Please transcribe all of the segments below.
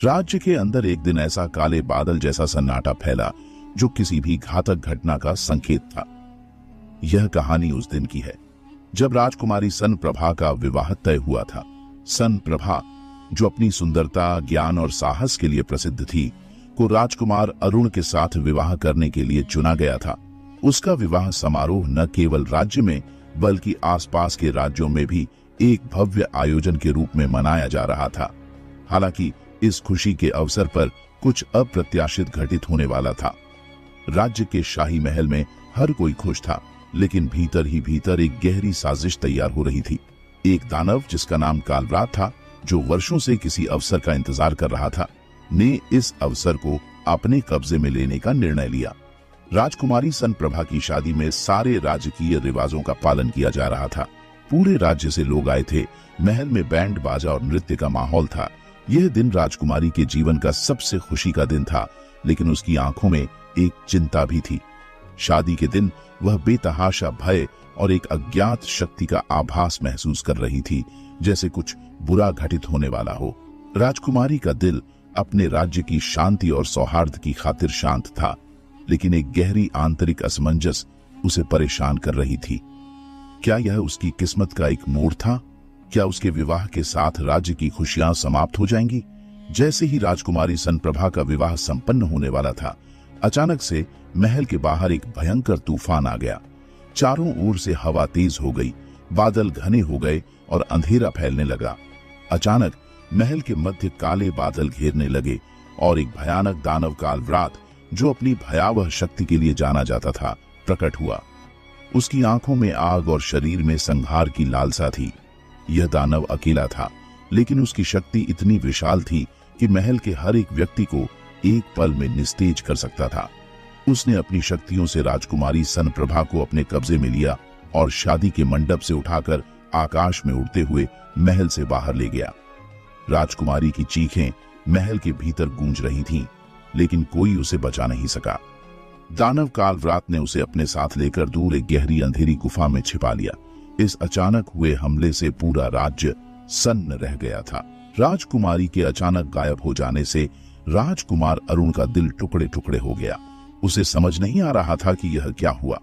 राज्य के अंदर एक दिन ऐसा काले बादल जैसा सन्नाटा फैला जो किसी भी घातक घटना का संकेत था। यह कहानी उस दिन की है जब राजकुमारी सन प्रभा का विवाह तय हुआ था। सन प्रभा, जो अपनी सुंदरता, ज्ञान और साहस के लिए प्रसिद्ध थी, को राजकुमार अरुण के साथ विवाह करने के लिए चुना गया था। उसका विवाह समारोह न केवल राज्य में बल्कि आसपास के राज्यों में भी एक भव्य आयोजन के रूप में मनाया जा रहा था। हालांकि इस खुशी के अवसर पर कुछ अप्रत्याशित घटित होने वाला था। राज्य के शाही महल में हर कोई खुश था, लेकिन भीतर ही भीतर एक गहरी साजिश तैयार हो रही थी। एक दानव जिसका नाम कालव्रात था, जो वर्षों से किसी अवसर का इंतजार कर रहा था, ने इस अवसर को अपने कब्जे में लेने का निर्णय लिया। राजकुमारी सन प्रभा की शादी में सारे राजकीय रिवाजों का पालन किया जा रहा था। पूरे राज्य से लोग आए थे। महल में बैंड बाजा और नृत्य का माहौल था। यह दिन राजकुमारी के जीवन का सबसे खुशी का दिन था, लेकिन उसकी आंखों में एक चिंता भी थी। शादी के दिन वह बेतहाशा भय और एक अज्ञात शक्ति का आभास महसूस कर रही थी, जैसे कुछ बुरा घटित होने वाला हो। राजकुमारी का दिल अपने राज्य की शांति और सौहार्द की खातिर शांत था, लेकिन एक गहरी आंतरिक असमंजस उसे परेशान कर रही थी। क्या यह उसकी किस्मत का एक मोड़ था? क्या उसके विवाह के साथ राज्य की खुशियां समाप्त हो जाएंगी? जैसे ही राजकुमारी सन प्रभा का विवाह संपन्न होने वाला था, अचानक से महल के बाहर एक भयंकर तूफान आ गया। चारों ओर से हवा तेज हो गई, बादल घने हो गए और अंधेरा फैलने लगा। अचानक महल के मध्य काले बादल घेरने लगे और एक भयानक दानव कालव्रात, जो अपनी भयावह शक्ति के लिए जाना जाता था, प्रकट हुआ। उसकी आंखों में आग और शरीर में संहार की लालसा थी। यह दानव अकेला था, लेकिन उसकी शक्ति इतनी विशाल थी कि महल के हर एक व्यक्ति को एक पल में निस्तेज कर सकता था। उसने अपनी शक्तियों से राजकुमारी सन प्रभा को अपने कब्जे में लिया और शादी के मंडप से उठाकर आकाश में उड़ते हुए महल से बाहर ले गया। राजकुमारी की चीखें महल के भीतर गूंज रही थीं, लेकिन कोई उसे बचा नहीं सका। दानव कालव्रात ने उसे अपने साथ लेकर दूर एक गहरी अंधेरी गुफा में छिपा लिया। इस अचानक हुए हमले से पूरा राज्य सन्न रह गया था। राजकुमारी के अचानक गायब हो जाने से राजकुमार अरुण का दिल टुकड़े टुकड़े हो गया। उसे समझ नहीं आ रहा था कि यह क्या हुआ।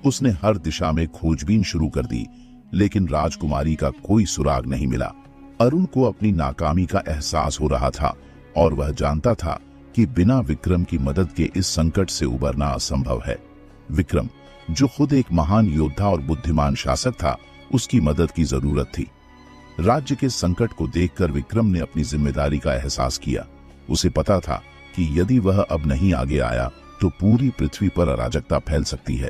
उसने हर दिशा में खोजबीन शुरू कर दी, लेकिन राजकुमारी का कोई सुराग नहीं मिला। अरुण को अपनी नाकामी का एहसास हो रहा था और वह जानता था कि बिना विक्रम की मदद के इस संकट से उबरना असंभव है। विक्रम, जो खुद एक महान योद्धा और बुद्धिमान शासक था, उसकी मदद की जरूरत थी। राज्य के संकट को देखकर विक्रम ने अपनी जिम्मेदारी का एहसास किया। उसे पता था कि यदि वह अब नहीं आगे आया तो पूरी पृथ्वी पर अराजकता फैल सकती है।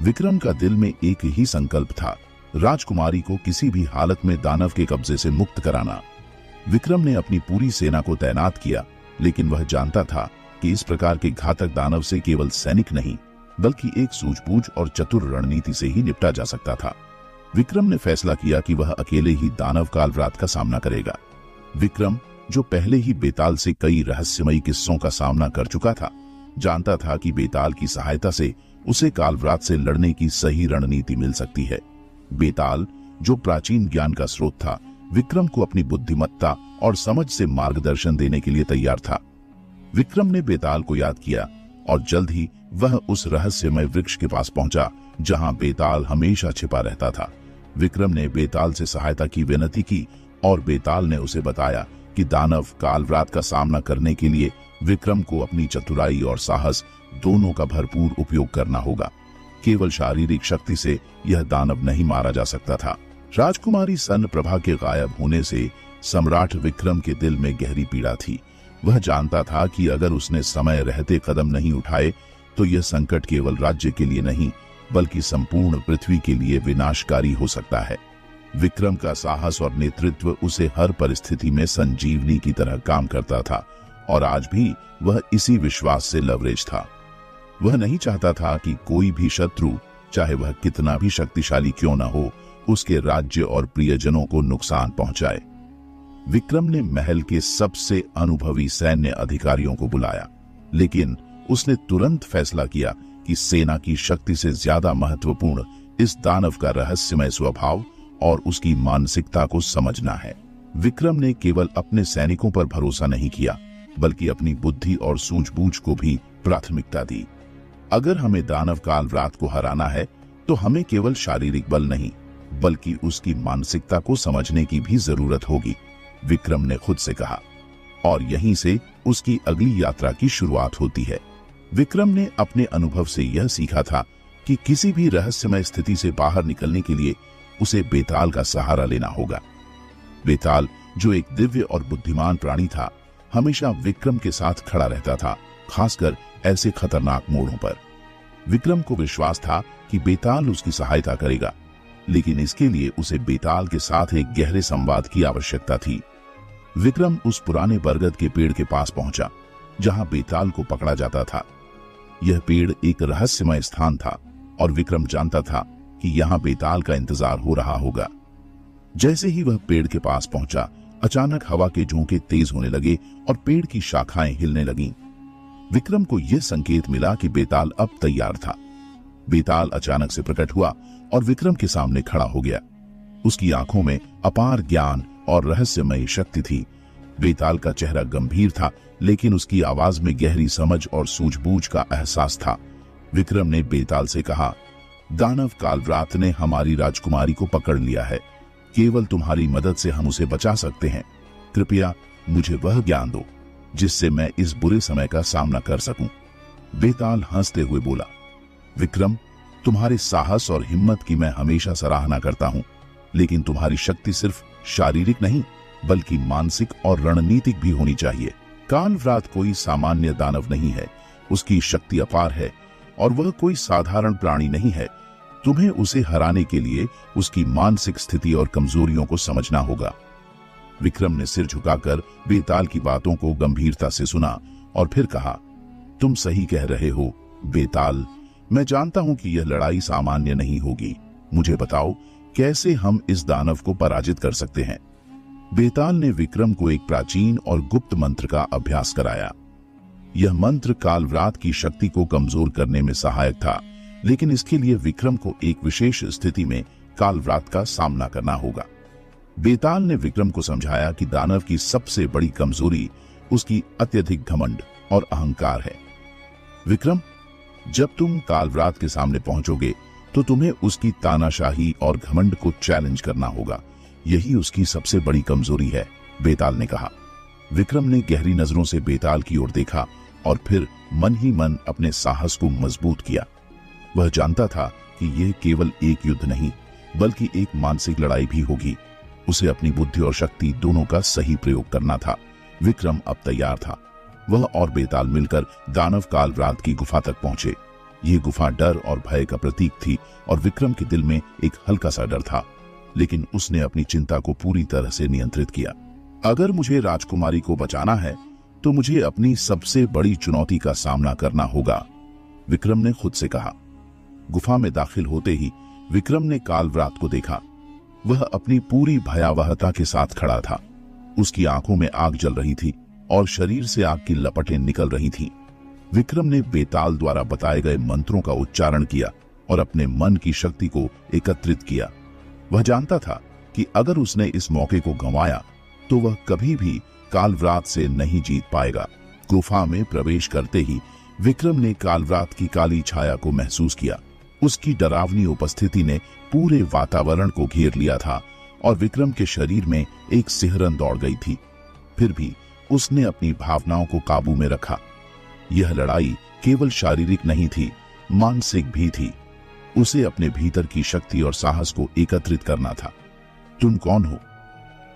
विक्रम का दिल में एक ही संकल्प था, राजकुमारी को किसी भी हालत में दानव के कब्जे से मुक्त कराना। विक्रम ने अपनी पूरी सेना को तैनात किया, लेकिन वह जानता था कि इस प्रकार के घातक दानव से केवल सैनिक नहीं, बल्कि एक सूझबूझ और चतुर रणनीति से ही निपटा जा सकता था। विक्रम ने फैसला किया कि वह अकेले ही दानव कालव्रात का सामना करेगा। विक्रम, जो पहले ही बेताल से कई रहस्यमयी किस्सों का सामना कर चुका था, जानता था कि बेताल की सहायता से उसे कालव्रात से लड़ने की सही रणनीति मिल सकती है। बेताल, जो प्राचीन ज्ञान का स्रोत था, विक्रम को अपनी बुद्धिमत्ता और समझ से मार्गदर्शन देने के लिए तैयार था। विक्रम ने बेताल को याद किया और जल्द ही वह उस रहस्यमय वृक्ष के पास पहुंचा जहां बेताल हमेशा छिपा रहता था। विक्रम ने बेताल से सहायता की विनती की और बेताल ने उसे बताया कि दानव कालव्रात का सामना करने के लिए विक्रम को अपनी चतुराई और साहस दोनों का भरपूर उपयोग करना होगा। केवल शारीरिक शक्ति से यह दानव नहीं मारा जा सकता था। राजकुमारी सन प्रभा के गायब होने से सम्राट विक्रम के दिल में गहरी पीड़ा थी। वह जानता था कि अगर उसने समय रहते कदम नहीं उठाए तो यह संकट केवल राज्य के लिए नहीं, बल्कि संपूर्ण पृथ्वी के लिए विनाशकारी हो सकता है। विक्रम का साहस और नेतृत्व उसे हर परिस्थिति में संजीवनी की तरह काम करता था और आज भी वह इसी विश्वास से लवरेज था। वह नहीं चाहता था कि कोई भी शत्रु, चाहे वह कितना भी शक्तिशाली क्यों न हो, उसके राज्य और प्रियजनों को नुकसान पहुंचाए। विक्रम ने महल के सबसे अनुभवी सैन्य अधिकारियों को बुलाया, लेकिन उसने तुरंत फैसला किया कि सेना की शक्ति से ज्यादा महत्वपूर्ण इस दानव का रहस्यमय स्वभाव और उसकी मानसिकता को समझना है। विक्रम ने केवल अपने सैनिकों पर भरोसा नहीं किया, बल्कि अपनी बुद्धि और सूझबूझ को भी प्राथमिकता दी। अगर हमें दानव कालव्रात को हराना है तो हमें केवल शारीरिक बल नहीं, बल्कि उसकी मानसिकता को समझने की भी जरूरत होगी, विक्रम ने खुद से कहा। और यहीं से उसकी अगली यात्रा की शुरुआत होती है। विक्रम ने अपने अनुभव से यह सीखा था कि किसी भी रहस्यमय स्थिति से बाहर निकलने के लिए उसे बेताल का सहारा लेना होगा। बेताल, जो एक दिव्य और बुद्धिमान प्राणी था, हमेशा विक्रम के साथ खड़ा रहता था, खासकर ऐसे खतरनाक मोड़ों पर। विक्रम को विश्वास था कि बेताल उसकी सहायता करेगा, लेकिन इसके लिए उसे बेताल के साथ एक गहरे संवाद की आवश्यकता थी। विक्रम उस पुराने बरगद के पेड़ के पास पहुंचा जहां बेताल को पकड़ा जाता था। यह पेड़ एक रहस्यमय स्थान था और विक्रम जानता था कि यहां बेताल का इंतजार हो रहा होगा। जैसे ही वह पेड़ के पास पहुंचा, अचानक हवा के झोंके तेज होने लगे और पेड़ की शाखाएं हिलने लगीं। विक्रम को यह संकेत मिला कि बेताल अब तैयार था। बेताल अचानक से प्रकट हुआ और विक्रम के सामने खड़ा हो गया। उसकी आंखों में अपार ज्ञान और रहस्यमय शक्ति थी। बेताल का चेहरा गंभीर था, लेकिन उसकी आवाज में गहरी समझ और सूझबूझ का एहसास था। विक्रम ने बेताल से कहा, दानव कालव्रात ने हमारी राजकुमारी को पकड़ लिया है। केवल तुम्हारी मदद से हम उसे बचा सकते हैं। कृपया मुझे वह ज्ञान दो जिससे मैं इस बुरे समय का सामना कर सकूं। बेताल हंसते हुए बोला, विक्रम, तुम्हारे साहस और हिम्मत की मैं हमेशा सराहना करता हूं, लेकिन तुम्हारी शक्ति सिर्फ शारीरिक नहीं, बल्कि मानसिक और रणनीतिक भी होनी चाहिए। कालव्रात कोई सामान्य दानव नहीं है, उसकी शक्ति अपार है और वह कोई साधारण प्राणी नहीं है। तुम्हें उसे हराने के लिए उसकी मानसिक स्थिति और कमजोरियों को समझना होगा। विक्रम ने सिर झुकाकर बेताल की बातों को गंभीरता से सुना और फिर कहा, तुम सही कह रहे हो बेताल, मैं जानता हूं कि यह लड़ाई सामान्य नहीं होगी। मुझे बताओ कैसे हम इस दानव को पराजित कर सकते हैं। बेताल ने विक्रम को एक प्राचीन और गुप्त मंत्र का अभ्यास कराया। यह मंत्र कालव्रात की शक्ति को कमजोर करने में सहायक था, लेकिन इसके लिए विक्रम को एक विशेष स्थिति में कालव्रात का सामना करना होगा। बेताल ने विक्रम को समझाया कि दानव की सबसे बड़ी कमजोरी उसकी अत्यधिक घमंड और अहंकार है। विक्रम, जब तुम कालव्रात के सामने पहुंचोगे तो तुम्हें उसकी तानाशाही और घमंड को चैलेंज करना होगा। यही उसकी सबसे बड़ी कमजोरी है, बेताल ने कहा। विक्रम ने गहरी नजरों से बेताल की ओर देखा और फिर मन ही मन अपने साहस को मजबूत किया। वह जानता था कि यह केवल एक युद्ध नहीं, बल्कि एक मानसिक लड़ाई भी होगी। उसे अपनी बुद्धि और शक्ति दोनों का सही प्रयोग करना था। विक्रम अब तैयार था। वह और बेताल मिलकर दानव कालव्रात की गुफा तक पहुंचे। ये गुफा डर और भय का प्रतीक थी और विक्रम के दिल में एक हल्का सा डर था, लेकिन उसने अपनी चिंता को पूरी तरह से नियंत्रित किया। अगर मुझे राजकुमारी को बचाना है तो मुझे अपनी सबसे बड़ी चुनौती का सामना करना होगा, विक्रम ने खुद से कहा। गुफा में दाखिल होते ही विक्रम ने कालव्रात को देखा। वह अपनी पूरी भयावहता के साथ खड़ा था। उसकी आंखों में आग जल रही थी और शरीर से आग की लपटें निकल रही थीं। विक्रम ने बेताल द्वारा बताए गए मंत्रों का उच्चारण किया और अपने मन की शक्ति को एकत्रित किया। वह जानता था कि अगर उसने इस मौके को गंवाया तो वह कभी भी कालव्रात से नहीं जीत पाएगा। गुफा में प्रवेश करते ही विक्रम ने कालव्रात की काली छाया को महसूस किया। उसकी डरावनी उपस्थिति ने पूरे वातावरण को घेर लिया था और विक्रम के शरीर में एक सिहरन दौड़ गई थी। फिर भी उसने अपनी भावनाओं को काबू में रखा। यह लड़ाई केवल शारीरिक नहीं थी, मानसिक भी थी। उसे अपने भीतर की शक्ति और साहस को एकत्रित करना था। तुम कौन हो?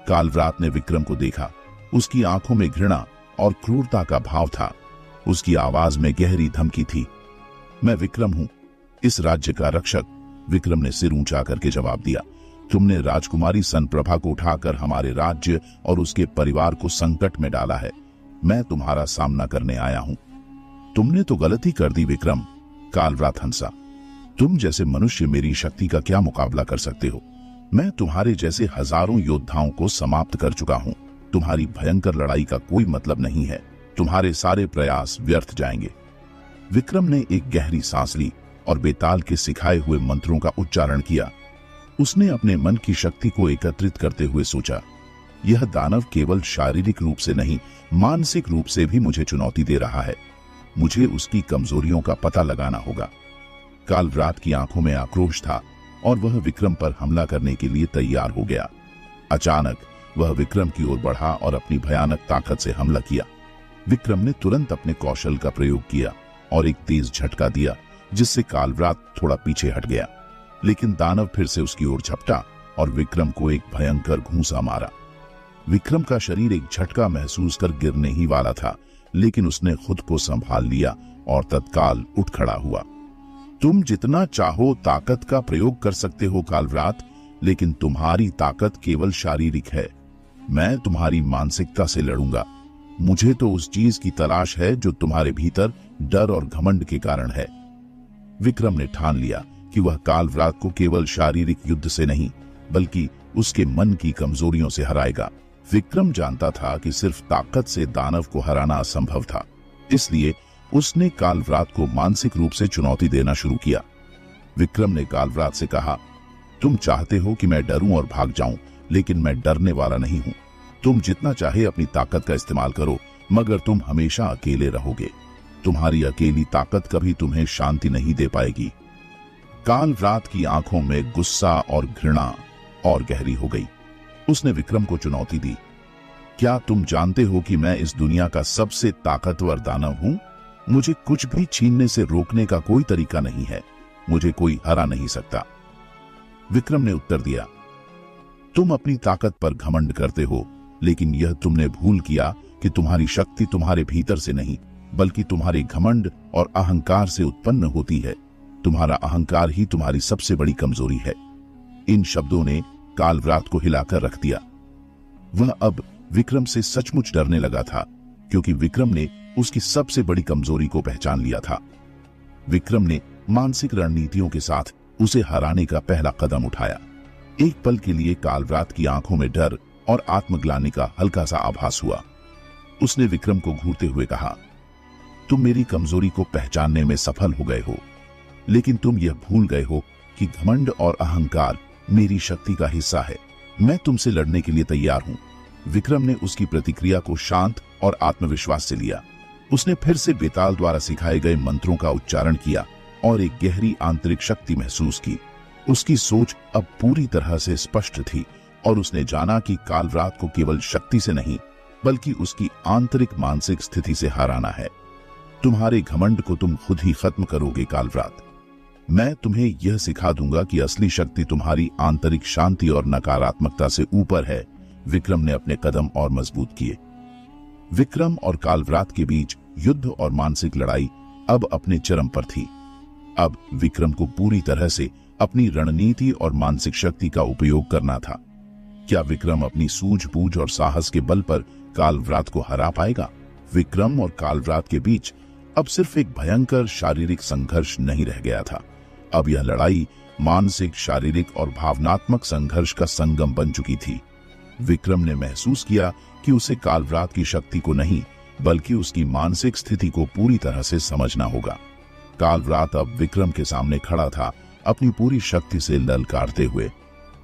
कालव्रात ने विक्रम को देखा। उसकी आंखों में घृणा और क्रूरता का भाव था। उसकी आवाज में गहरी धमकी थी। मैं विक्रम हूं, इस राज्य का रक्षक, विक्रम ने सिर ऊंचा करके जवाब दिया। तुमने राजकुमारी सनप्रभा को उठाकर हमारे राज्य और उसके परिवार को संकट में डाला है। मैं तुम्हारा सामना करने आया हूं। तुमने तो गलती कर दी विक्रम, कालव्रात हंसा। तुम जैसे मनुष्य मेरी शक्ति का क्या मुकाबला कर सकते हो? मैं तुम्हारे जैसे हजारों योद्धाओं को समाप्त कर चुका हूं। तुम्हारी भयंकर लड़ाई का कोई मतलब नहीं है। तुम्हारे सारे प्रयास व्यर्थ जाएंगे। विक्रम ने एक गहरी सांस ली और बेताल के सिखाए हुए मंत्रों का उच्चारण किया। उसने अपने मन की शक्ति को एकत्रित करते हुए सोचा, यह दानव केवल शारीरिक रूप से नहीं, मानसिक रूप से भी मुझे चुनौती दे रहा है। मुझे उसकी कमजोरियों का पता लगाना होगा। कालव्रात की आंखों में आक्रोश था और वह विक्रम पर हमला करने के लिए तैयार हो गया। अचानक वह विक्रम की ओर बढ़ा और अपनी भयानक ताकत से हमला किया। विक्रम ने तुरंत अपने कौशल का प्रयोग किया और एक तेज झटका दिया, जिससे कालव्रात थोड़ा पीछे हट गया। लेकिन दानव फिर से उसकी ओर झपटा और विक्रम को एक भयंकर घूंसा मारा। विक्रम का शरीर एक झटका महसूस कर गिरने ही वाला था, लेकिन उसने खुद को संभाल लिया और तत्काल उठ खड़ा हुआ। तुम जितना चाहो ताकत का प्रयोग कर सकते हो कालव्रात, लेकिन तुम्हारी ताकत केवल शारीरिक है। मैं तुम्हारी मानसिकता से लड़ूंगा। मुझे तो उस चीज की तलाश है जो तुम्हारे भीतर डर और घमंड के कारण है। विक्रम ने ठान लिया कि वह कालव्रात को केवल शारीरिक युद्ध से नहीं, बल्कि उसके मन की कमजोरियों से हराएगा। विक्रम जानता था कि सिर्फ ताकत से दानव को हराना असंभव था, इसलिए उसने कालव्रात को मानसिक रूप से चुनौती देना शुरू किया। विक्रम ने कालव्रात से कहा, तुम चाहते हो कि मैं डरूं और भाग जाऊं, लेकिन मैं डरने वाला नहीं हूं। तुम जितना चाहे अपनी ताकत का इस्तेमाल करो, मगर तुम हमेशा अकेले रहोगे। तुम्हारी अकेली ताकत कभी तुम्हें शांति नहीं दे पाएगी। कालव्रात की आंखों में गुस्सा और घृणा और गहरी हो गई। उसने विक्रम को चुनौती दी, क्या तुम जानते हो कि मैं इस दुनिया का सबसे ताकतवर दानव हूं? मुझे कुछ भी छीनने से रोकने का कोई तरीका नहीं है। मुझे कोई हरा नहीं सकता। विक्रम ने उत्तर दिया, तुम अपनी ताकत पर घमंड करते हो, लेकिन यह तुमने भूल किया कि तुम्हारी शक्ति तुम्हारे भीतर से नहीं, बल्कि तुम्हारे घमंड और अहंकार से उत्पन्न होती है। तुम्हारा अहंकार ही तुम्हारी सबसे बड़ी कमजोरी है। इन शब्दों ने कालव्रात को हिलाकर रख दिया। वह अब विक्रम से सचमुच डरने लगा था, क्योंकि विक्रम ने उसकी सबसे बड़ी कमजोरी को पहचान लिया था। विक्रम ने मानसिक रणनीतियों के साथ उसे हराने का पहला कदम उठाया। एक पल के लिए कालव्रात की आंखों में डर और आत्मग्लानि का हल्का सा आभास हुआ। उसने विक्रम को घूरते हुए कहा, तुम मेरी कमजोरी को पहचानने में सफल हो गए हो, लेकिन तुम यह भूल गए हो कि घमंड और अहंकार मेरी शक्ति का हिस्सा है। मैं तुमसे लड़ने के लिए तैयार हूं। विक्रम ने उसकी प्रतिक्रिया को शांत और आत्मविश्वास से लिया। उसने फिर से बेताल द्वारा सिखाए गए मंत्रों का उच्चारण किया और एक गहरी आंतरिक शक्ति महसूस की। उसकी सोच अब पूरी तरह से स्पष्ट थी और उसने जाना कि कालव्रात को केवल शक्ति से नहीं, बल्कि उसकी आंतरिक मानसिक स्थिति से हराना है। तुम्हारे घमंड को तुम खुद ही खत्म करोगे कालव्रात। मैं तुम्हें यह सिखा दूंगा कि असली शक्ति तुम्हारी आंतरिक शांति और नकारात्मकता से ऊपर है। विक्रम ने अपने कदम और मजबूत किए। विक्रम और कालव्रात के बीच युद्ध और मानसिक लड़ाई अब अपने चरम पर थी। अब विक्रम को पूरी तरह से अपनी रणनीति और मानसिक शक्ति का उपयोग करना था। क्या विक्रम अपनी सूझबूझ और साहस के बल पर कालव्रात को हरा पाएगा? विक्रम और कालव्रात के बीच अब सिर्फ एक भयंकर शारीरिक संघर्ष नहीं रह गया था। अब यह लड़ाई मानसिक, शारीरिक और भावनात्मक संघर्ष का संगम बन चुकी थी। विक्रम ने महसूस किया कि उसे कालव्रात की शक्ति को नहीं, बल्कि उसकी मानसिक स्थिति को पूरी तरह से समझना होगा। कालव्रात अब विक्रम के सामने खड़ा था, अपनी पूरी शक्ति से ललकारते हुए।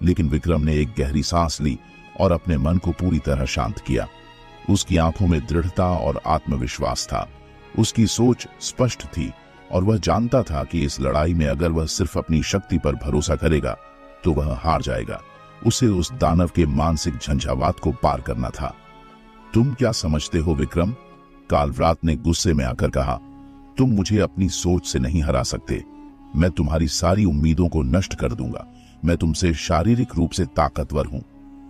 लेकिन विक्रम ने एक गहरी सांस ली और अपने मन को पूरी तरह शांत किया। उसकी आंखों में दृढ़ता और आत्मविश्वास था। उसकी सोच स्पष्ट थी और वह जानता था कि इस लड़ाई में अगर वह सिर्फ अपनी शक्ति पर भरोसा करेगा तो वह हार जाएगा। उसे उस दानव के मानसिक झंझावात को पार करना था। तुम क्या समझते हो विक्रम? कालव्रात ने गुस्से में आकर कहा, तुम मुझे अपनी सोच से नहीं हरा सकते। मैं तुम्हारी सारी उम्मीदों को नष्ट कर दूंगा। मैं तुमसे शारीरिक रूप से ताकतवर हूं।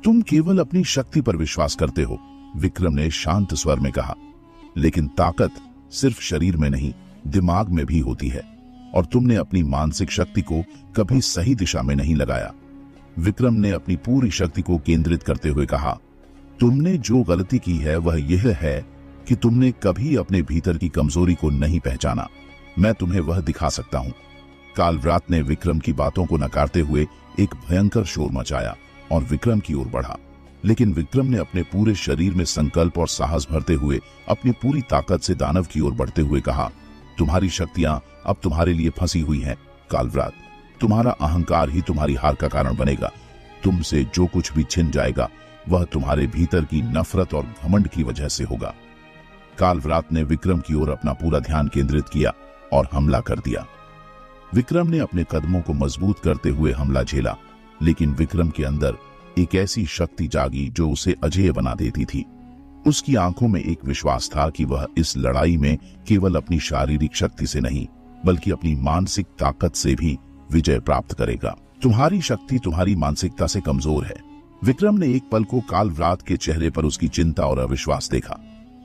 तुम केवल अपनी शक्ति पर विश्वास करते हो, विक्रम ने शांत स्वर में कहा। लेकिन ताकत सिर्फ शरीर में नहीं, दिमाग में भी होती है, और तुमने अपनी मानसिक शक्ति को कभी सही दिशा में नहीं लगाया। विक्रम ने अपनी पूरी शक्ति को केंद्रित करते हुए कहा, तुमने जो गलती की है वह यह है कि तुमने कभी अपने भीतर की कमजोरी को नहीं पहचाना। मैं तुम्हें वह दिखा सकता हूं। कालव्रात ने विक्रम की बातों को नकारते हुए एक भयंकर शोर मचाया और विक्रम की ओर बढ़ा। लेकिन विक्रम ने अपने पूरे शरीर में संकल्प और साहस भरते हुए अपनी पूरी ताकत से दानव की ओर बढ़ते हुए कहा, तुम्हारी शक्तियां अब तुम्हारे लिए फंसी हुई हैं कालव्रात। तुम्हारा अहंकार ही तुम्हारी हार का कारण बनेगा। तुमसे जो कुछ भी छिन जाएगा वह तुम्हारे भीतर की नफरत और घमंड की वजह से होगा। कालव्रात ने विक्रम की ओर अपना पूरा ध्यान केंद्रित किया और हमला कर दिया। विक्रम ने अपने कदमों को मजबूत करते हुए हमला झेला, लेकिन विक्रम के अंदर एक ऐसी शक्ति जागी जो उसे अजेय बना देती थी। उसकी आंखों में एक विश्वास था कि वह इस लड़ाई में केवल अपनी शारीरिक शक्ति से नहीं, बल्कि अपनी मानसिक ताकत से भी विजय प्राप्त करेगा। तुम्हारी शक्ति तुम्हारी मानसिकता से कमजोर है। विक्रम ने एक पल को कालव्रात के चेहरे पर उसकी चिंता और अविश्वास देखा।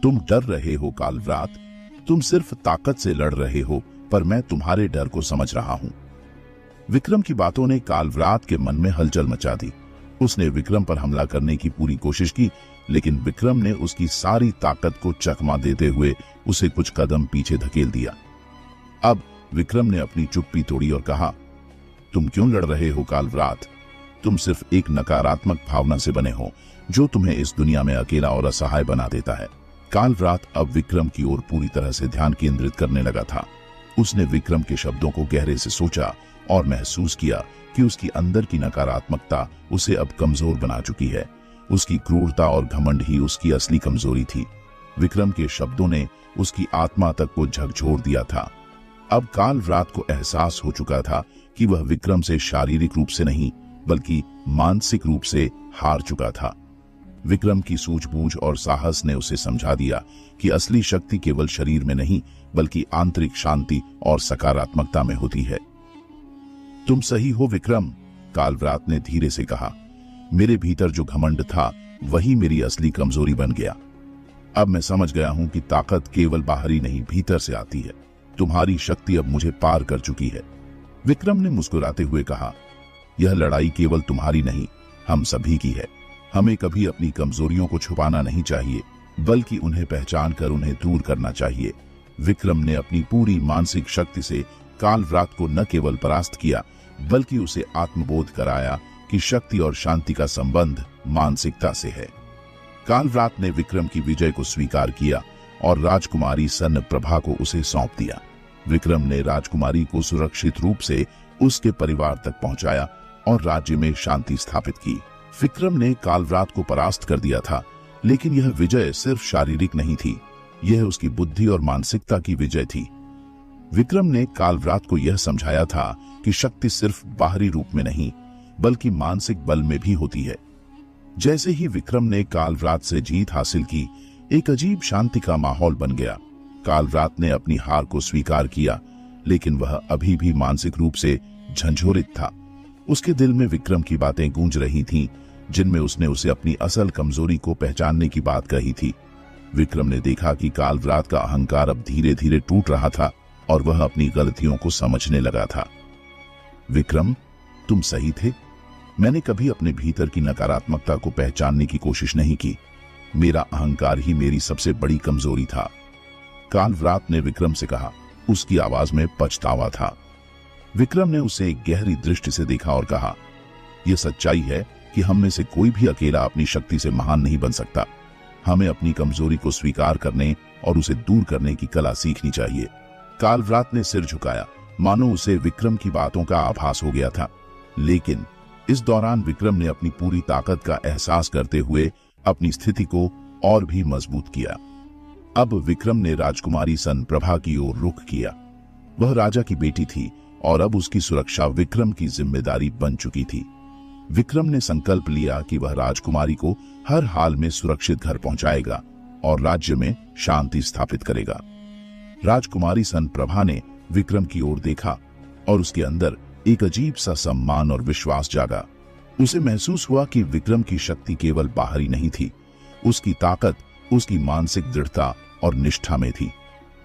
तुम डर रहे हो कालव्रात, तुम सिर्फ ताकत से लड़ रहे हो, पर मैं तुम्हारे डर को समझ रहा हूं। विक्रम की बातों ने कालव्रात के मन में हलचल मचा दी। उसने विक्रम पर हमला करने की पूरी कोशिश की, लेकिन विक्रम ने उसकी सारी ताकत को चकमा देते हुए उसे कुछ कदम पीछे धकेल दिया। अब विक्रम ने अपनी चुप्पी तोड़ी और कहा, तुम क्यों लड़ रहे हो कालव्रात? तुम सिर्फ एक नकारात्मक भावना से बने हो जो तुम्हें इस दुनिया में अकेला और असहाय बना देता है। कालव्रात अब विक्रम की ओर पूरी तरह से ध्यान केंद्रित करने लगा था। उसने विक्रम के शब्दों को गहरे से सोचा और महसूस किया कि उसकी अंदर की नकारात्मकता उसे अब कमजोर बना चुकी है। उसकी क्रूरता और घमंड ही उसकी असली कमजोरी थी। विक्रम के शब्दों ने उसकी आत्मा तक को झकझोर दिया था। अब कालव्रात को एहसास हो चुका था कि वह विक्रम से शारीरिक रूप से नहीं, बल्कि मानसिक रूप से हार चुका था। विक्रम की सूझबूझ और साहस ने उसे समझा दिया कि असली शक्ति केवल शरीर में नहीं, बल्कि आंतरिक शांति और सकारात्मकता में होती है। तुम सही हो विक्रम, कालव्रात ने धीरे से कहा। मेरे भीतर जो घमंड था वही मेरी असली कमजोरी बन गया। अब मैं समझ गया हूं कि ताकत केवल बाहरी नहीं, भीतर से आती है। तुम्हारी शक्ति अब मुझे पार कर चुकी है। विक्रम ने मुस्कुराते हुए कहा, यह लड़ाई केवल तुम्हारी नहीं, हम सभी की है। हमें कभी अपनी कमजोरियों को छुपाना नहीं चाहिए, बल्कि उन्हें पहचान कर उन्हें दूर करना चाहिए। विक्रम ने अपनी पूरी मानसिक शक्ति से कालव्रात को न केवल परास्त किया, बल्कि उसे आत्मबोध कराया कि शक्ति और शांति का संबंध मानसिकता से है। कालव्रात ने विक्रम की विजय को स्वीकार किया और राजकुमारी सन प्रभा को उसे सौंप दिया। विक्रम ने राजकुमारी को सुरक्षित रूप से उसके परिवार तक पहुंचाया और राज्य में शांति स्थापित की। विक्रम ने कालव्रात को परास्त कर दिया था, लेकिन यह विजय सिर्फ शारीरिक नहीं थी, यह उसकी बुद्धि और मानसिकता की विजय थी। विक्रम ने कालव्रात को यह समझाया था कि शक्ति सिर्फ बाहरी रूप में नहीं, बल्कि मानसिक बल में भी होती है। जैसे ही विक्रम ने कालव्रात से जीत हासिल की, एक अजीब शांति का माहौल बन गया। कालव्रात ने अपनी हार को स्वीकार किया, लेकिन वह अभी भी मानसिक रूप से झंझोरित था। उसके दिल में विक्रम की बातें गूंज रही थीं, जिनमें उसने उसे अपनी असल कमजोरी को पहचानने की बात कही थी। विक्रम ने देखा कि कालव्रात का अहंकार अब धीरे धीरे टूट रहा था और वह अपनी गलतियों को समझने लगा था। विक्रम, तुम सही थे। मैंने कभी अपने भीतर की नकारात्मकता को पहचानने की कोशिश नहीं की। मेरा अहंकार ही मेरी सबसे बड़ी कमजोरी था, कालव्रात ने विक्रम से कहा। उसकी आवाज में पछतावा था। विक्रम ने उसे एक गहरी दृष्टि से देखा और कहा, यह सच्चाई है कि हम में से कोई भी अकेला अपनी शक्ति से महान नहीं बन सकता। हमें अपनी कमजोरी को स्वीकार करने और उसे दूर करने की कला सीखनी चाहिए। कालव्रात ने सिर झुकाया, मानो उसे विक्रम की बातों का आभास हो गया था। लेकिन इस दौरान विक्रम ने अपनी पूरी ताकत का एहसास करते हुए अपनी स्थिति को और भी मजबूत किया। अब विक्रम ने राजकुमारी सन प्रभा की ओर रुख किया। वह राजा की बेटी थी और अब उसकी सुरक्षा विक्रम की जिम्मेदारी बन चुकी थी। विक्रम ने संकल्प लिया कि वह राजकुमारी को हर हाल में सुरक्षित घर पहुंचाएगा और राज्य में शांति स्थापित करेगा। राजकुमारी सन प्रभा ने विक्रम की ओर देखा और उसके अंदर एक अजीब सा सम्मान और विश्वास जागा। उसे महसूस हुआ कि विक्रम की शक्ति केवल बाहरी नहीं थी, उसकी ताकत उसकी मानसिक दृढ़ता और निष्ठा में थी।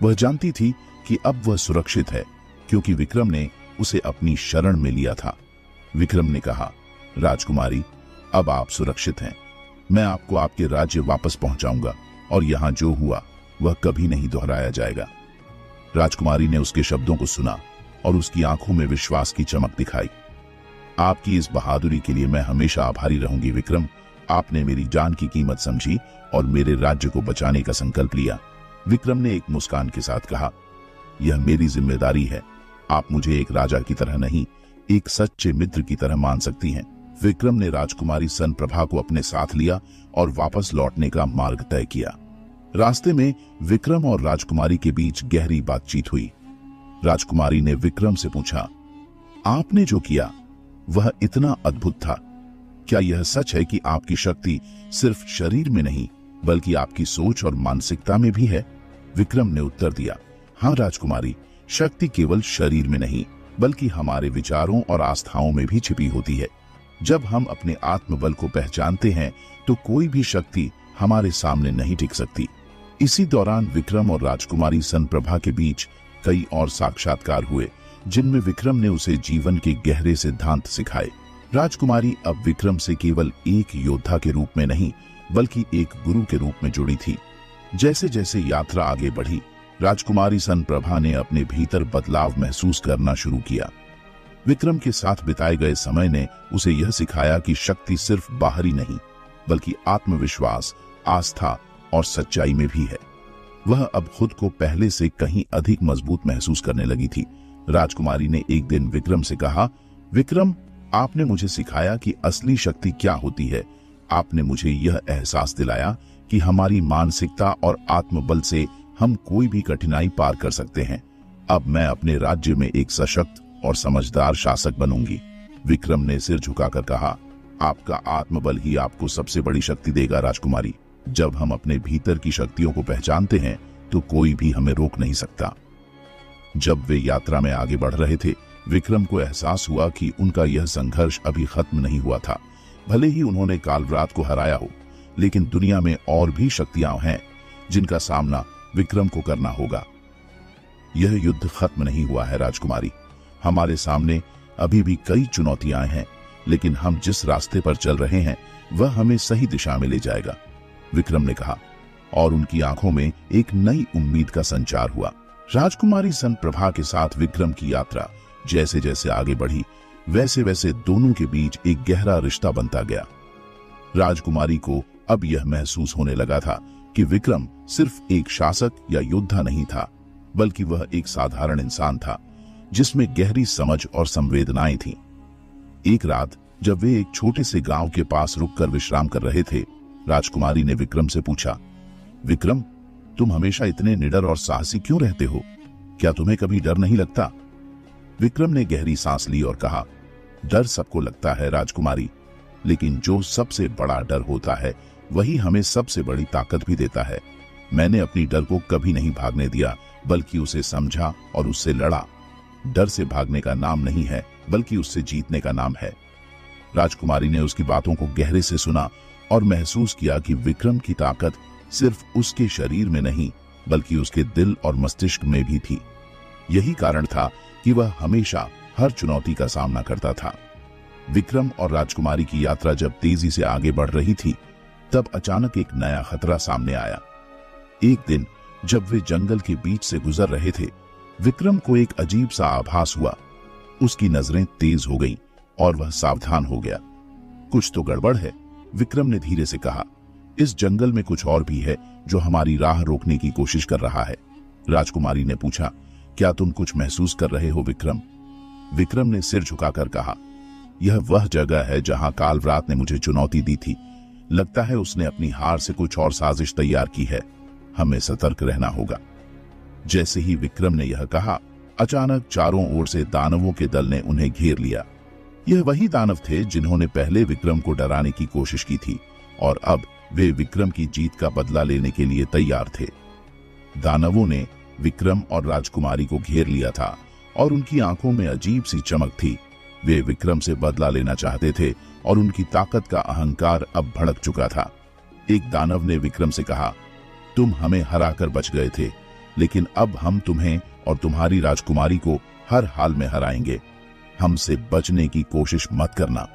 वह जानती थी कि अब वह सुरक्षित है, क्योंकि विक्रम ने उसे अपनी शरण में लिया था। विक्रम ने कहा, राजकुमारी, अब आप सुरक्षित हैं। मैं आपको आपके राज्य वापस पहुंचाऊंगा और यहां जो हुआ वह कभी नहीं दोहराया जाएगा। राजकुमारी ने उसके शब्दों को सुना और उसकी आंखों में विश्वास की चमक दिखाई। आपकी इस बहादुरी के लिए मैं हमेशा आभारी रहूंगी विक्रम। आपने मेरी जान की कीमत समझी और मेरे राज्य को बचाने का संकल्प लिया। विक्रम ने एक मुस्कान के साथ कहा, यह मेरी जिम्मेदारी है। आप मुझे एक राजा की तरह नहीं, एक सच्चे मित्र की तरह मान सकती हैं। विक्रम ने राजकुमारी सन प्रभा को अपने साथ लिया और वापस लौटने का मार्ग तय किया। रास्ते में विक्रम और राजकुमारी के बीच गहरी बातचीत हुई। राजकुमारी ने विक्रम से पूछा, आपने जो किया वह इतना अद्भुत था। क्या यह सच है कि आपकी शक्ति सिर्फ शरीर में नहीं बल्कि आपकी सोच और मानसिकता में भी है? विक्रम ने उत्तर दिया, हाँ राजकुमारी, शक्ति केवल शरीर में नहीं बल्कि हमारे विचारों और आस्थाओं में भी छिपी होती है। जब हम अपने आत्मबल को पहचानते हैं तो कोई भी शक्ति हमारे सामने नहीं टिक सकती। इसी दौरान विक्रम और राजकुमारी सन प्रभा के बीच कई और साक्षात्कार हुए, जिनमें विक्रम ने उसे जीवन के गहरे सिद्धांत सिखाए। राजकुमारी अब विक्रम से केवल एक योद्धा के रूप में नहीं बल्कि एक गुरु के रूप में जुड़ी थी। जैसे जैसे यात्रा आगे बढ़ी, राजकुमारी सन प्रभा ने अपने भीतर बदलाव महसूस करना शुरू किया। विक्रम के साथ बिताए गए समय ने उसे यह सिखाया कि शक्ति सिर्फ बाहरी नहीं बल्कि आत्मविश्वास, आस्था और सच्चाई में भी है। वह अब खुद को पहले से कहीं अधिक मजबूत महसूस करने लगी थी। राजकुमारी ने एक दिन विक्रम से कहा, विक्रम, आपने मुझे सिखाया कि असली शक्ति क्या होती है। आपने मुझे यह एहसास दिलाया कि हमारी मानसिकता और आत्मबल से हम कोई भी कठिनाई पार कर सकते हैं। अब मैं अपने राज्य में एक सशक्त और समझदार शासक बनूंगी। विक्रम ने सिर झुकाकर कहा, आपका आत्मबल ही आपको सबसे बड़ी शक्ति देगा राजकुमारी। जब हम अपने भीतर की शक्तियों को पहचानते हैं तो कोई भी हमें रोक नहीं सकता। जब वे यात्रा में आगे बढ़ रहे थे, विक्रम को एहसास हुआ कि उनका यह संघर्ष अभी खत्म नहीं हुआ था। भले ही उन्होंने कालरात को हराया हो, लेकिन दुनिया में और भी शक्तियां हैं जिनका सामना विक्रम को करना होगा। यह युद्ध खत्म नहीं हुआ है राजकुमारी। हमारे सामने अभी भी कई चुनौतियां हैं, लेकिन हम जिस रास्ते पर चल रहे हैं वह हमें सही दिशा में ले जाएगा, विक्रम ने कहा, और उनकी आंखों में एक नई उम्मीद का संचार हुआ। राजकुमारी सन प्रभा के साथ विक्रम की यात्रा जैसे जैसे आगे बढ़ी, वैसे वैसे दोनों के बीच एक गहरा रिश्ता बनता गया। राजकुमारी को अब यह महसूस होने लगा था कि विक्रम सिर्फ एक शासक या योद्धा नहीं था, बल्कि वह एक साधारण इंसान था जिसमें गहरी समझ और संवेदनाएं थीं। एक रात जब वे एक छोटे से गांव के पास रुककर विश्राम कर रहे थे, राजकुमारी ने विक्रम से पूछा, विक्रम, तुम हमेशा इतने निडर और साहसी क्यों रहते हो? क्या तुम्हें कभी डर नहीं लगता? विक्रम ने गहरी सांस ली और कहा, डर सबको लगता है राजकुमारी, लेकिन जो सबसे बड़ा डर होता है वही हमें सबसे बड़ी ताकत भी देता है। मैंने अपनी डर को कभी नहीं भागने दिया, बल्कि उसे समझा और उससे लड़ा। डर से भागने का नाम नहीं है, बल्कि उससे जीतने का नाम है। राजकुमारी ने उसकी बातों को गहरे से सुना और महसूस किया कि विक्रम की ताकत सिर्फ उसके शरीर में नहीं बल्कि उसके दिल और मस्तिष्क में भी थी। यही कारण था कि वह हमेशा हर चुनौती का सामना करता था। विक्रम और राजकुमारी की यात्रा जब तेजी से आगे बढ़ रही थी, तब अचानक एक नया खतरा सामने आया। एक दिन जब वे जंगल के बीच से गुजर रहे थे, विक्रम को एक अजीब सा आभास हुआ। उसकी नजरें तेज हो गईं और वह सावधान हो गया। कुछ तो गड़बड़ है, विक्रम ने धीरे से कहा। इस जंगल में कुछ और भी है जो हमारी राह रोकने की कोशिश कर रहा है। राजकुमारी ने पूछा, क्या तुम कुछ महसूस कर रहे हो विक्रम? विक्रम ने सिर झुकाकर कहा, यह वह जगह है जहां कालरात ने मुझे चुनौती दी थी। लगता है उसने अपनी हार से कुछ और साजिश तैयार की है। हमें सतर्क रहना होगा। जैसे ही विक्रम ने यह कहा, अचानक चारों ओर से दानवों के दल ने उन्हें घेर लिया। यह वही दानव थे जिन्होंने पहले विक्रम को डराने की कोशिश की थी, और अब वे विक्रम की जीत का बदला लेने के लिए तैयार थे। दानवों ने विक्रम और राजकुमारी को घेर लिया था और उनकी आंखों में अजीब सी चमक थी। वे विक्रम से बदला लेना चाहते थे और उनकी ताकत का अहंकार अब भड़क चुका था। एक दानव ने विक्रम से कहा, तुम हमें हराकर बच गए थे, लेकिन अब हम तुम्हें और तुम्हारी राजकुमारी को हर हाल में हराएंगे। हमसे बचने की कोशिश मत करना।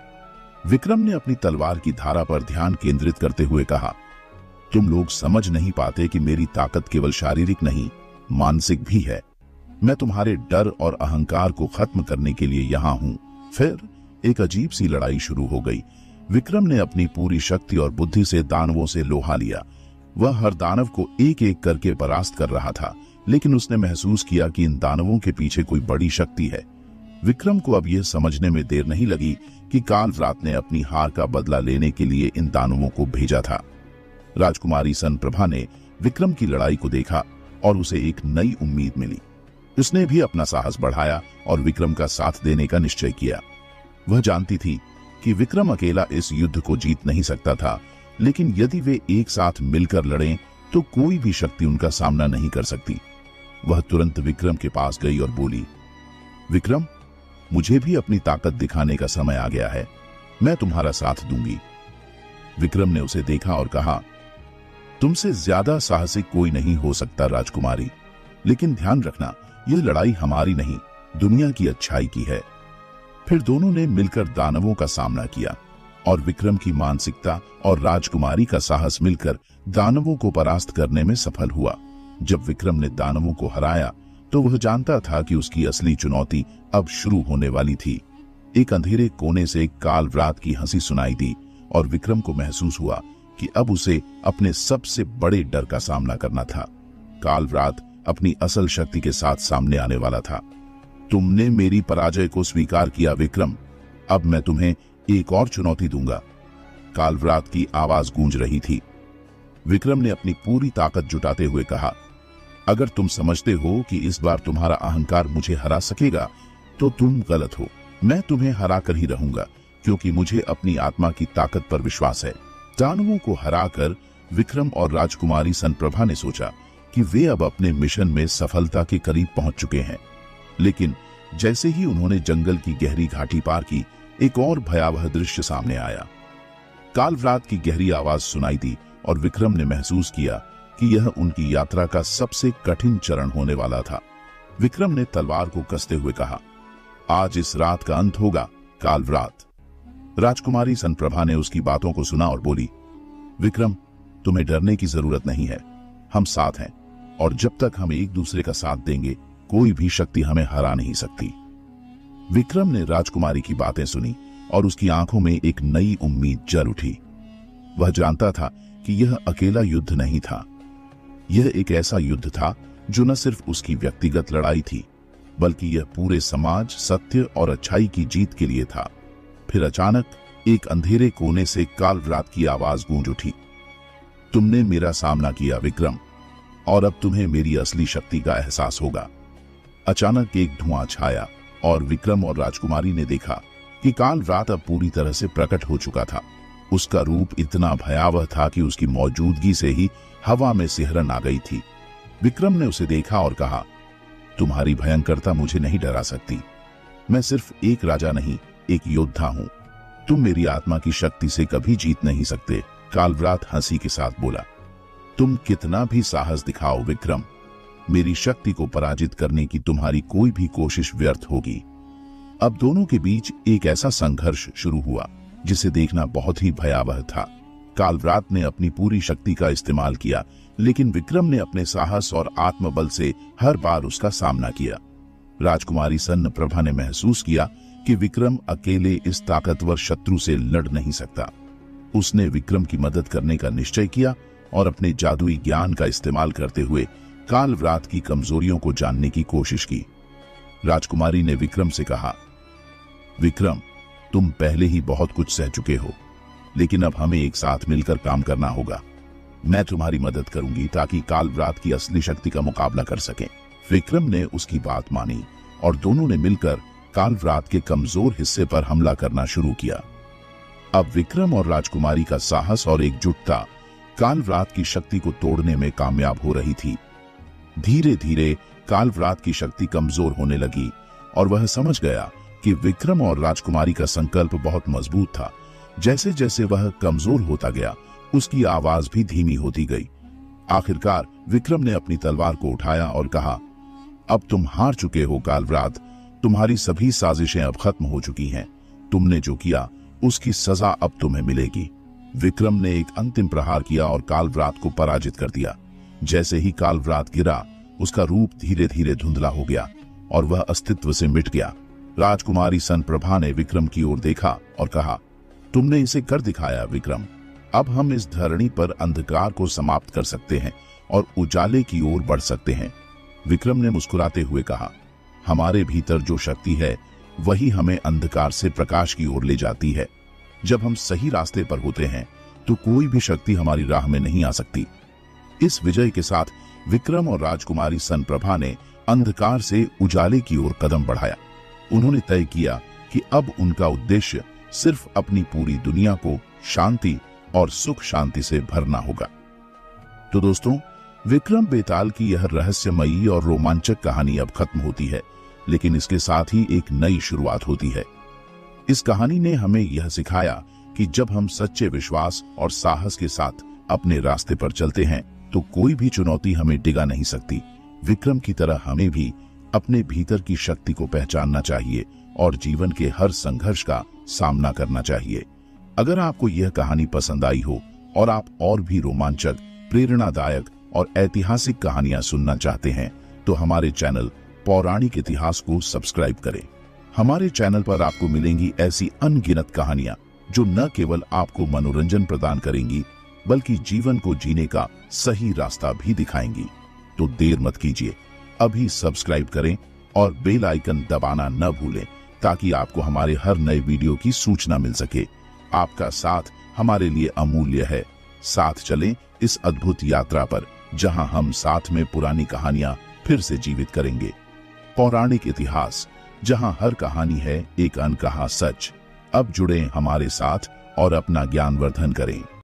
विक्रम ने अपनी तलवार की धारा पर ध्यान केंद्रित करते हुए कहा, तुम लोग समझ नहीं पाते कि मेरी ताकत केवल शारीरिक नहीं, मानसिक भी है। मैं तुम्हारे डर और अहंकार को खत्म करने के लिए यहाँ हूँ। फिर एक अजीब सी लड़ाई शुरू हो गई। विक्रम ने अपनी पूरी शक्ति और बुद्धि से दानवों से लोहा लिया। वह हर दानव को एक एक करके परास्त कर रहा था, लेकिन उसने महसूस किया कि इन दानवों के पीछे कोई बड़ी शक्ति है। विक्रम को अब यह समझने में देर नहीं लगी कि कालव्रात ने अपनी हार का बदला लेने के लिए इन दानवों को भेजा था। राजकुमारी सनप्रभा ने विक्रम की लड़ाई को देखा और उसे एक नई उम्मीद मिली। उसने भी अपना साहस बढ़ाया और विक्रम का साथ देने का निश्चय किया। वह जानती थी कि विक्रम अकेला इस युद्ध को जीत नहीं सकता था, लेकिन यदि वे एक साथ मिलकर लड़ें तो कोई भी शक्ति उनका सामना नहीं कर सकती। वह तुरंत विक्रम के पास गई और बोली, विक्रम, मुझे भी अपनी ताकत दिखाने का समय आ गया है, मैं तुम्हारा साथ दूंगी। विक्रम ने उसे देखा और कहा, तुमसे ज्यादा साहसिक कोई नहीं हो सकता राजकुमारी, लेकिन ध्यान रखना, यह लड़ाई हमारी नहीं, दुनिया की अच्छाई की है। फिर दोनों ने मिलकर दानवों का सामना किया और विक्रम की मानसिकता और राजकुमारी का साहस मिलकर दानवों को परास्त करने में सफल हुआ। जब विक्रम ने दानवों को हराया तो वह जानता था कि उसकी असली चुनौती अब शुरू होने वाली थी। एक अंधेरे कोने से कालव्रात की हंसी सुनाई दी और विक्रम को महसूस हुआ कि अब उसे अपने सबसे बड़े डर का सामना करना था। कालव्रात अपनी असल शक्ति के साथ सामने आने वाला था। तुमने मेरी पराजय को स्वीकार किया विक्रम, अब मैं तुम्हें एक और चुनौती दूंगा। कालव्रात की आवाज गूंज रही थी। विक्रम ने अपनी पूरी ताकत जुटाते हुए कहा, अगर तुम समझते हो कि इस बार तुम्हारा अहंकार मुझे हरा सकेगा तो तुम गलत हो। मैं तुम्हें हरा कर ही रहूंगा, क्योंकि मुझे अपनी आत्मा की ताकत पर विश्वास है। दानवों को हराकर विक्रम और राजकुमारी सनप्रभा ने सोचा कि वे अब अपने मिशन में सफलता के करीब पहुंच चुके हैं। लेकिन जैसे ही उन्होंने जंगल की गहरी घाटी पार की, एक और भयावह दृश्य सामने आया। कालव्रात की गहरी आवाज सुनाई दी और विक्रम ने महसूस किया कि यह उनकी यात्रा का सबसे कठिन चरण होने वाला था। विक्रम ने तलवार को कसते हुए कहा, आज इस रात का अंत होगा कालव्रात। राजकुमारी सनप्रभा ने उसकी बातों को सुना और बोली, विक्रम, तुम्हें डरने की जरूरत नहीं है, हम साथ हैं और जब तक हम एक दूसरे का साथ देंगे कोई भी शक्ति हमें हरा नहीं सकती। विक्रम ने राजकुमारी की बातें सुनी और उसकी आंखों में एक नई उम्मीद जल उठी। वह जानता था कि यह अकेला युद्ध नहीं था, यह एक ऐसा युद्ध था जो न सिर्फ उसकी व्यक्तिगत लड़ाई थी, बल्कि यह पूरे समाज, सत्य और अच्छाई की जीत के लिए था। फिर अचानक एक अंधेरे कोने से कालव्रात की आवाज गूंज उठी, तुमने मेरा सामना किया विक्रम, और अब तुम्हें मेरी असली शक्ति का एहसास होगा। अचानक एक धुआं छाया और विक्रम और राजकुमारी ने देखा कि कालव्रात अब पूरी तरह से प्रकट हो चुका था। उसका रूप इतना भयावह था कि उसकी मौजूदगी से ही हवा में सिहरन आ गई थी। विक्रम ने उसे देखा और कहा, तुम्हारी भयंकरता मुझे नहीं डरा सकती। मैं सिर्फ एक राजा नहीं, एक योद्धा हूं। तुम मेरी आत्मा की शक्ति से कभी जीत नहीं सकते। कालव्रात हंसी के साथ बोला, तुम कितना भी साहस दिखाओ विक्रम, मेरी शक्ति को पराजित करने की तुम्हारी कोई भी कोशिश व्यर्थ होगी। अब दोनों के बीच एक ऐसा संघर्ष शुरू हुआ जिसे देखना बहुत ही भयावह था। कालव्रात ने अपनी पूरी शक्ति का इस्तेमाल किया, लेकिन विक्रम ने अपने साहस और आत्मबल से हर बार उसका सामना किया। राजकुमारी सनप्रभा ने महसूस किया कि विक्रम अकेले इस ताकतवर शत्रु से लड़ नहीं सकता। उसने विक्रम की मदद करने का निश्चय किया और अपने जादुई ज्ञान का इस्तेमाल करते हुए कालव्रात की कमजोरियों को जानने की कोशिश की। राजकुमारी ने विक्रम से कहा, विक्रम, तुम पहले ही बहुत कुछ सह चुके हो, लेकिन अब हमें एक साथ मिलकर काम करना होगा। मैं तुम्हारी मदद करूंगी ताकि कालव्रात की असली शक्ति का मुकाबला कर सकें। विक्रम ने उसकी बात मानी और दोनों ने मिलकर कालव्रात के कमजोर हिस्से पर हमला करना शुरू किया। अब विक्रम और राजकुमारी का साहस और एकजुटता कालव्रात की शक्ति को तोड़ने में कामयाब हो रही थी। धीरे धीरे कालव्रात की शक्ति कमजोर होने लगी और वह समझ गया कि विक्रम और राजकुमारी का संकल्प बहुत मजबूत था। जैसे जैसे वह कमजोर होता गया, उसकी आवाज भी धीमी होती गई। आखिरकार विक्रम ने अपनी तलवार को उठाया और कहा, अब तुम हार चुके हो कालव्रात, तुम्हारी सभी साजिशें अब खत्म हो चुकी हैं। तुमने जो किया उसकी सजा अब तुम्हें मिलेगी। विक्रम ने एक अंतिम प्रहार किया और कालव्रात को पराजित कर दिया। जैसे ही कालव्रात गिरा, उसका रूप धीरे धीरे धुंधला हो गया और वह अस्तित्व से मिट गया। राजकुमारी सनप्रभा ने विक्रम की ओर देखा और कहा, तुमने इसे कर दिखाया विक्रम। अब हम इस धरणी पर अंधकार को समाप्त कर सकते हैं और उजाले की ओर बढ़ सकते हैं। विक्रम ने मुस्कुराते हुए कहा, हमारे भीतर जो शक्ति है वही हमें अंधकार से प्रकाश की ओर ले जाती है। जब हम सही रास्ते पर होते हैं तो कोई भी शक्ति हमारी राह में नहीं आ सकती। इस विजय के साथ विक्रम और राजकुमारी सनप्रभा ने अंधकार से उजाले की ओर कदम बढ़ाया। उन्होंने तय किया कि अब उनका उद्देश्य सिर्फ अपनी पूरी दुनिया को शांति और सुख शांति से भरना होगा। तो दोस्तों, विक्रम बेताल की यह रहस्यमयी और रोमांचक कहानी अब खत्म होती है, लेकिन इसके साथ ही एक नई शुरुआत होती है। इस कहानी ने हमें यह सिखाया कि जब हम सच्चे विश्वास और साहस के साथ अपने रास्ते पर चलते हैं तो कोई भी चुनौती हमें डिगा नहीं सकती। विक्रम की तरह हमें भी अपने भीतर की शक्ति को पहचानना चाहिए और जीवन के हर संघर्ष का सामना करना चाहिए। अगर आपको यह कहानी पसंद आई हो और आप और भी रोमांचक, प्रेरणादायक और ऐतिहासिक कहानियां सुनना चाहते हैं तो हमारे चैनल पौराणिक इतिहास को सब्सक्राइब करें। हमारे चैनल पर आपको मिलेंगी ऐसी अनगिनत कहानियां जो न केवल आपको मनोरंजन प्रदान करेंगी बल्कि जीवन को जीने का सही रास्ता भी दिखाएंगी। तो देर मत कीजिए, अभी सब्सक्राइब करें और बेल आइकन दबाना न भूलें ताकि आपको हमारे हर नए वीडियो की सूचना मिल सके। आपका साथ हमारे लिए अमूल्य है। साथ चलें इस अद्भुत यात्रा पर जहां हम साथ में पुरानी कहानियां फिर से जीवित करेंगे। पौराणिक इतिहास, जहां हर कहानी है एक अनकहा सच। अब जुड़ें हमारे साथ और अपना ज्ञानवर्धन करें।